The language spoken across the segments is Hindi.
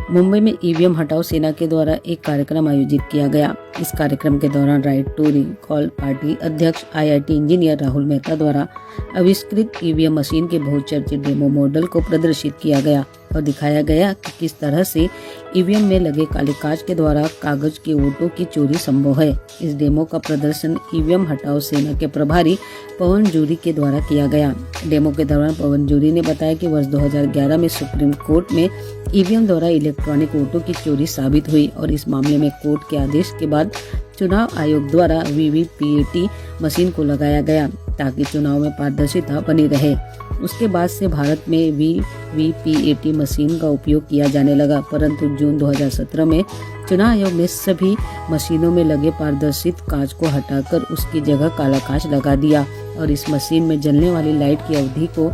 मुंबई में ईवीएम हटाओ सेना के द्वारा एक कार्यक्रम आयोजित किया गया। इस कार्यक्रम के दौरान राइट टू रिकॉल पार्टी अध्यक्ष आईआईटी इंजीनियर राहुल मेहता द्वारा आविष्कृत ईवीएम मशीन के बहुचर्चित डेमो मॉडल को प्रदर्शित किया गया और दिखाया गया कि किस तरह से ईवीएम में लगे काले कांच के द्वारा कागज के वोटों की चोरी संभव है। इस डेमो का प्रदर्शन ईवीएम हटाओ सेना के प्रभारी पवन जूरी के द्वारा किया गया। डेमो के दौरान पवन जूरी ने बताया कि वर्ष 2011 में सुप्रीम कोर्ट में ईवीएम द्वारा इलेक्ट्रॉनिक वोटों की चोरी साबित हुई और इस मामले में कोर्ट के आदेश के बाद चुनाव आयोग द्वारा वीवीपीएटी मशीन को लगाया गया ताकि चुनाव में पारदर्शिता बनी रहे। उसके बाद से भारत में वीवीपीएटी मशीन का उपयोग किया जाने लगा, परंतु जून 2017 में चुनाव आयोग ने सभी मशीनों में लगे पारदर्शित कांच को हटाकर उसकी जगह काला कांच लगा दिया और इस मशीन में जलने वाली लाइट की अवधि को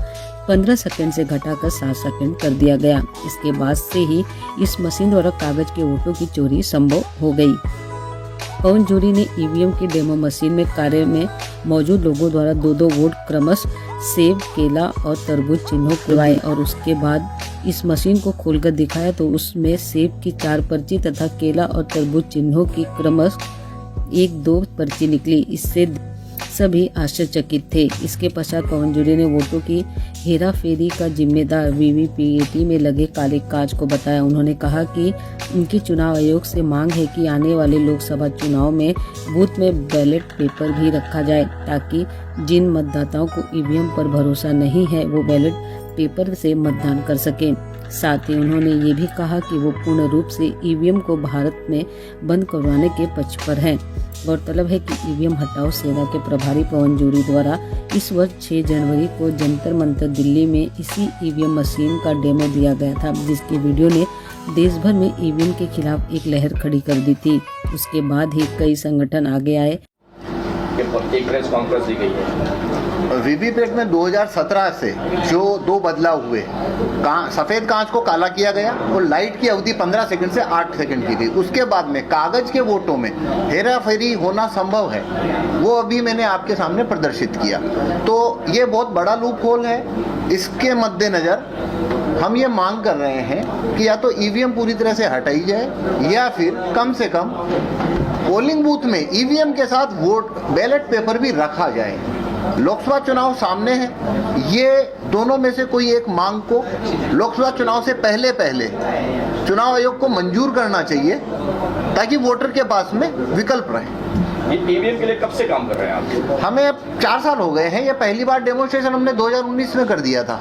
15 सेकंड से घटाकर 7 सेकंड कर दिया गया। इसके बाद से ही इस मशीन द्वारा कागज के वोटों की चोरी संभव हो गई। पवन जूरी ने ईवीएम की डेमो मशीन में कार्य में मौजूद लोगों द्वारा 2-2 वोट क्रमशः सेब, केला और तरबूज चिन्हों खुलवाए और उसके बाद इस मशीन को खोलकर दिखाया तो उसमें सेब की 4 पर्ची तथा केला और तरबूज चिन्हों की क्रमशः 1-2 पर्ची निकली। इससे सभी आश्चर्यचकित थे। इसके पश्चात पवन जूरी ने वोटों की हेराफेरी का जिम्मेदार वीवीपीएटी में लगे काले कांच को बताया। उन्होंने कहा कि उनकी चुनाव आयोग से मांग है कि आने वाले लोकसभा चुनाव में बूथ में बैलेट पेपर भी रखा जाए ताकि जिन मतदाताओं को ईवीएम पर भरोसा नहीं है वो बैलेट पेपर से मतदान कर सकें। साथ ही उन्होंने ये भी कहा कि वो पूर्ण रूप से ईवीएम को भारत में बंद करवाने के पक्ष पर हैं। गौरतलब है कि ईवीएम हटाओ सेना के प्रभारी पवन जूरी द्वारा इस वर्ष 6 जनवरी को जंतर मंतर दिल्ली में इसी ईवीएम मशीन का डेमो दिया गया था, जिसकी वीडियो ने देश भर में ईवीएम के खिलाफ एक लहर खड़ी कर दी थी। उसके बाद ही कई संगठन आगे आए। एक प्रेस कॉन्फ्रेंस दी गई है। वीवीपैट में 2017 से जो 2 बदलाव हुए, सफ़ेद कांच को काला किया गया और लाइट की अवधि 15 सेकंड से 8 सेकंड की थी। उसके बाद में कागज के वोटों में हेराफेरी होना संभव है, वो अभी मैंने आपके सामने प्रदर्शित किया। तो ये बहुत बड़ा लूप होल है। इसके मद्देनज़र हम ये मांग कर रहे हैं कि या तो ईवीएम पूरी तरह से हटाई जाए या फिर कम से कम पोलिंग बूथ में ईवीएम के साथ वोट बैलेट पेपर भी रखा जाए। लोकसभा चुनाव सामने है, ये दोनों में से कोई एक मांग को लोकसभा चुनाव से पहले चुनाव आयोग को मंजूर करना चाहिए ताकि वोटर के पास में विकल्प रहे। ईवीएम के लिए कब से काम कर रहे हैं आप? हमें 4 साल हो गए हैं। ये पहली बार डेमोन्स्ट्रेशन हमने 2019 में कर दिया था।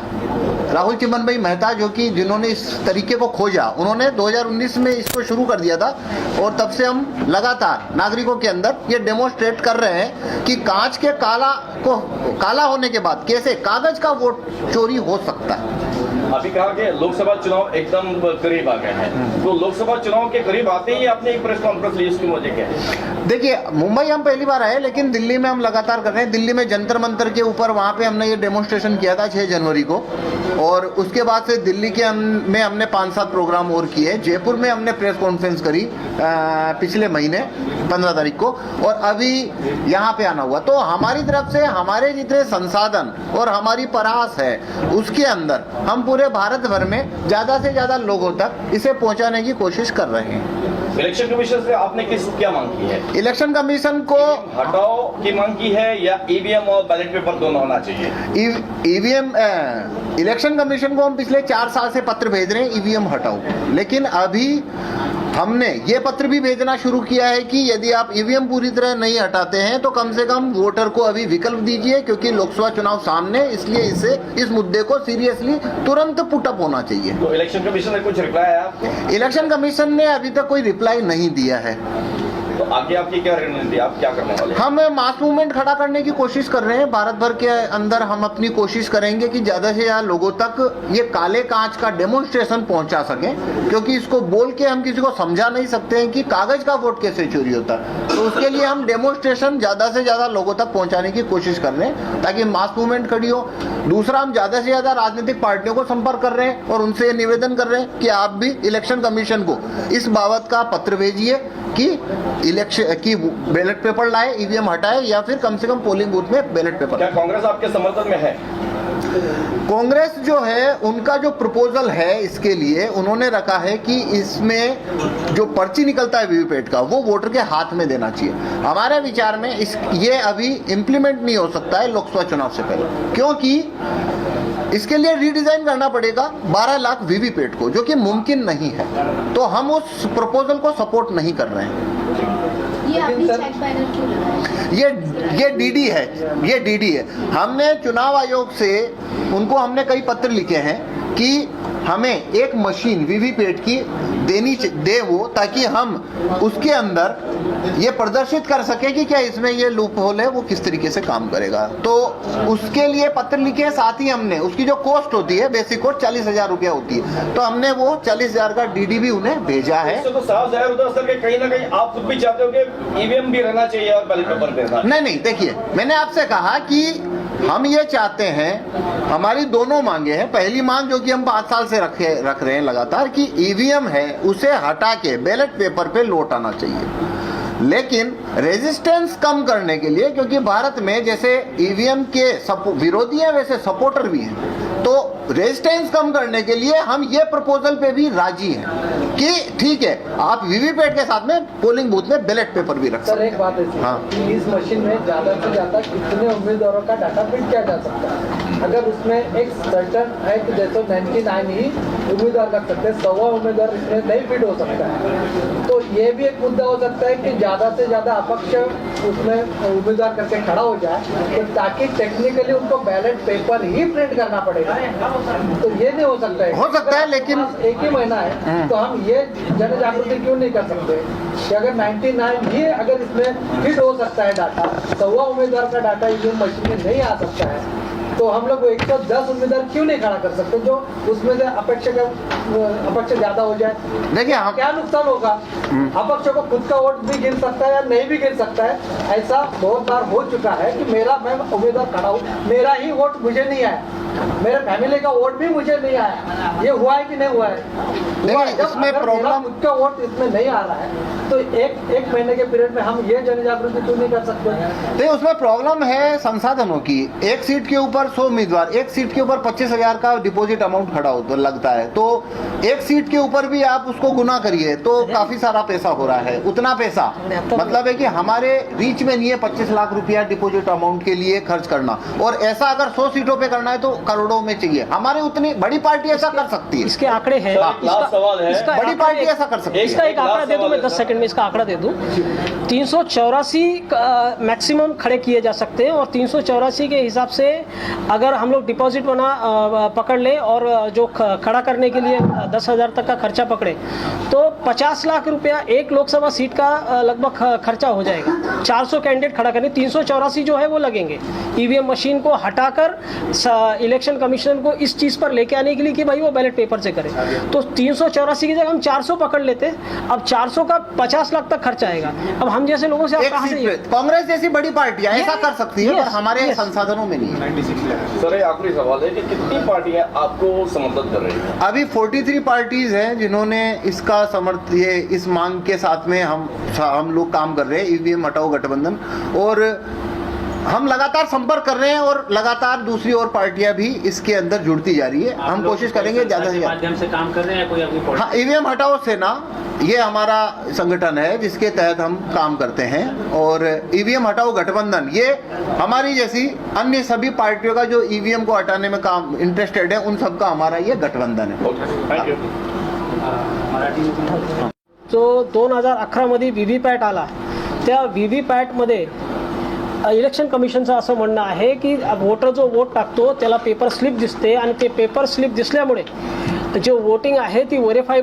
राहुल चिमन भाई मेहता जो कि जिन्होंने इस तरीके को खोजा, उन्होंने 2019 में इसको शुरू कर दिया था और तब से हम लगातार नागरिकों के अंदर ये डेमोन्स्ट्रेट कर रहे हैं कि कांच के काला होने के बाद कैसे कागज का वोट चोरी हो सकता है। अभी कहा कि लोकसभा चुनाव एकदम करीब आ गए हैं, तो लोकसभा चुनाव के करीब आते ही आपने एक प्रेस कॉन्फ्रेंस ली, इसकी वजह क्या है? देखिए, मुंबई हम पहली बार आए, लेकिन दिल्ली में हम लगातार कर रहे हैं। दिल्ली में जंतर मंतर के ऊपर वहाँ पे हमने ये डेमोन्स्ट्रेशन किया था 6 जनवरी को और उसके बाद से दिल्ली के में हमने 5-7 प्रोग्राम और किए। जयपुर में हमने प्रेस कॉन्फ्रेंस करी पिछले महीने 15 तारीख को और अभी यहाँ पे आना हुआ। तो हमारी तरफ से हमारे जितने संसाधन और हमारी प्रयास है उसके अंदर हम पूरे भारत भर में ज़्यादा से ज़्यादा लोगों तक इसे पहुँचाने की कोशिश कर रहे हैं। इलेक्शन कमीशन से आपने क्या मांग की है? इलेक्शन कमीशन को हटाओ की मांग की है या ईवीएम और बैलेट पेपर दोनों होना चाहिए? ईवीएम इलेक्शन कमीशन को हम पिछले 4 साल से पत्र भेज रहे हैं ईवीएम हटाओ, लेकिन अभी हमने ये पत्र भी भेजना शुरू किया है कि यदि आप ईवीएम पूरी तरह नहीं हटाते हैं तो कम से कम वोटर को अभी विकल्प दीजिए, क्योंकि लोकसभा चुनाव सामने, इसलिए इस मुद्दे को सीरियसली तुरंत पुटअप होना चाहिए। तो इलेक्शन कमीशन ने कुछ रिप्लाई आया आपको? इलेक्शन कमीशन ने अभी तक कोई रिप्लाई नहीं दिया है। तो आगे आपकी क्या रणनीति, आप क्या करने वाले? हम मास मूवमेंट खड़ा करने की कोशिश कर रहे हैं। भारत भर के अंदर हम अपनी कोशिश करेंगे कि ज़्यादा से ज़्यादा लोगों तक ये काले कांच का डेमोन्स्ट्रेशन पहुंचा सकें, क्योंकि इसको बोल के हम किसी को समझा नहीं सकते हैं कि कागज का वोट कैसे चोरी होता है। तो उसके लिए हम डेमोन्स्ट्रेशन ज़्यादा से ज़्यादा लोगों तक पहुँचाने की कोशिश कर रहे हैं ताकि मास मूवमेंट खड़ी हो। दूसरा, हम ज़्यादा से ज़्यादा राजनीतिक पार्टियों को संपर्क कर रहे हैं और उनसे निवेदन कर रहे हैं कि आप भी इलेक्शन कमीशन को इस बाबत का पत्र भेजिए कि इलेक्शन की बैलेट पेपर लाए, ईवीएम हटाए या फिर कम से कम पोलिंग बूथ में बैलेट पेपर। क्या कांग्रेस आपके समर्थन में है? कांग्रेस जो है उनका जो प्रपोजल है इसके लिए उन्होंने रखा है कि इसमें जो पर्ची निकलता है वीवीपैट का वो वोटर के हाथ में देना चाहिए। हमारे विचार में ये अभी इम्प्लीमेंट नहीं हो सकता है लोकसभा चुनाव से पहले, क्योंकि इसके लिए रीडिजाइन करना पड़ेगा 12 लाख वीवीपैट को, जो कि मुमकिन नहीं है। तो हम उस प्रपोजल को सपोर्ट नहीं कर रहे हैं। ये आपने चेक बैनर क्यों लगाया? ये डीडी है, ये डीडी है। हमने चुनाव आयोग से उनको हमने कई पत्र लिखे हैं कि हमें एक मशीन वीवीपैट की दे वो, ताकि हम उसके अंदर ये प्रदर्शित कर सके कि क्या इसमें ये लूप होल है, वो किस तरीके से काम करेगा। तो उसके लिए पत्र लिखे, साथ ही हमने उसकी जो कॉस्ट होती है, बेसिक कॉस्ट 40,000 रुपया होती है, तो हमने वो 40,000 का डीडी भी उन्हें भेजा है। इससे तो साफ जाहिर होता है सर कि कहीं ना कहीं आप खुद भी चाहते हो कि ईवीएम भी रहना चाहिए और बैलेट पेपर भी रहना। नहीं, देखिए, मैंने आपसे कहा कि हम ये चाहते हैं, हमारी दोनों मांगे हैं। पहली मांग जो कि हम 5 साल से रख रहे हैं लगातार, कि ईवीएम है उसे हटा के बैलेट पेपर पे लौट आना चाहिए। लेकिन रेजिस्टेंस कम करने के लिए, क्योंकि भारत में जैसे ईवीएम के विरोधी हैं वैसे सपोर्टर भी हैं, तो रेजिस्टेंस कम करने के लिए हम ये प्रपोजल पे भी राजी हैं कि ठीक है, आप वीवीपैट के साथ में पोलिंग बूथ में बैलेट पेपर भी रख सकते हैं। सर एक बात है हाँ। कि इस मशीन में ज्यादा से ज्यादा कितने उम्मीदवारों का डाटा प्रिंट किया जा सकता है? अगर उसमें एक सर्टन है कि जैसे 99 ही उम्मीदवार रख सकते हैं, 100 उम्मीदवार इसमें नहीं फिट हो सकता है, तो ये भी एक मुद्दा हो सकता है कि ज्यादा से ज्यादा अपक्ष उसमें उम्मीदवार करके खड़ा हो जाए, तो ताकि टेक्निकली उनको बैलेट पेपर ही प्रिंट करना पड़ेगा। तो ये नहीं हो सकता है। हो सकता है, लेकिन एक ही महीना है, तो हम ये जन जागृति क्यों नहीं कर सकते कि अगर 99 ही अगर इसमें फिट हो सकता है डाटा, 100 उम्मीदवार का डाटा ईवीएम मशीन में नहीं आ सकता है, तो हम लोग 110 उम्मीदवार क्यों नहीं खड़ा कर सकते, जो उसमें से अपक्ष ज्यादा हो जाए? देखिए, हम क्या नुकसान होगा? अपक्ष को खुद का वोट भी गिर सकता है या नहीं भी गिर सकता है। ऐसा बहुत बार हो चुका है कि मैं उम्मीदवार खड़ा हूँ, मेरा ही वोट मुझे नहीं आया, मेरे फैमिली का वोट भी मुझे नहीं आया। ये हुआ है कि नहीं हुआ है? हुआ है। जब इसमें अगर प्रॉब्लम मेरा खुद का वोट इसमें नहीं आ रहा है, तो एक महीने के पीरियड में हम ये जन जागृति क्यों नहीं कर सकते? नहीं, उसमें प्रॉब्लम है संसाधनों की। एक सीट के ऊपर 100 उम्मीदवार, एक सीट के ऊपर 25,000 का डिपॉजिट अमाउंट खड़ा हो तो लगता है, तो एक सीट के ऊपर भी आप उसको गुना करिए तो काफी सारा पैसा हो रहा है। उतना पैसा मतलब है कि हमारे रीच में नहीं है 25 लाख रुपया डिपॉजिट अमाउंट के लिए खर्च करना, और ऐसा अगर 100 सीटों पे करना है तो करोड़ों में चाहिए। हमारी उतनी बड़ी पार्टी ऐसा कर सकती है। इसके आंकड़े हैं। लास्ट सवाल है, बड़ी पार्टी ऐसा कर सकती है। इसका एक आंकड़ा दे दूं, मैं 10 सेकंड में इसका आंकड़ा दे दूं। 384 मैक्सिमम खड़े किए जा सकते हैं, और 384 के हिसाब से अगर हम लोग डिपॉजिट पकड़ ले और जो खड़ा करने के लिए 10,000 तक का खर्चा पकड़े, तो 50 लाख रुपया एक लोकसभा सीट का लगभग खर्चा हो जाएगा। 400 कैंडिडेट खड़ा करने, 384 जो है वो लगेंगे। ईवीएम मशीन को हटाकर इलेक्शन कमीशन को इस चीज़ पर लेके आने के लिए कि भाई वो बैलेट पेपर से करे, तो 384 की जगह हम 400 पकड़ लेते। अब 400 का 50 लाख तक खर्चा आएगा। अब हम जैसे लोगों से आप कहाँ से? कांग्रेस जैसी बड़ी पार्टी ऐसा कर सकती है, पर हमारे संसाधनों में नहीं है। सर ये आखिरी सवाल है कि कितनी पार्टियां आपको समर्थन कर रही हैं? अभी 43 पार्टीज हैं जिन्होंने इसका इस मांग के साथ में हम लोग काम कर रहे हैं, ईवीएम हटाओ गठबंधन, और हम लगातार संपर्क कर रहे हैं, और लगातार दूसरी और पार्टियां भी इसके अंदर जुड़ती जा रही है। हम कोशिश करेंगे ज्यादा से ज्यादा माध्यम से काम कर रहे हैं कोई अपनी? हाँ, ईवीएम हटाओ सेना ये हमारा संगठन है जिसके तहत हम काम करते हैं, और ईवीएम हटाओ गठबंधन ये हमारी जैसी अन्य सभी पार्टियों का जो ईवीएम को हटाने में काम इंटरेस्टेड है, उन सबका हमारा ये गठबंधन है। Thank you. जो 2011 मध्ये व्हीव्हीपॅट आला, त्या व्हीव्हीपॅटमध्ये इलेक्शन कमिशनचं असं म्हणणं आहे की वोटर जो वोट टाकतो त्याला पेपर स्लिप दिसते, आणि ते पेपर स्लिप दिसल्यामुळे जो वोटिंग आहे ती व्हेरीफाय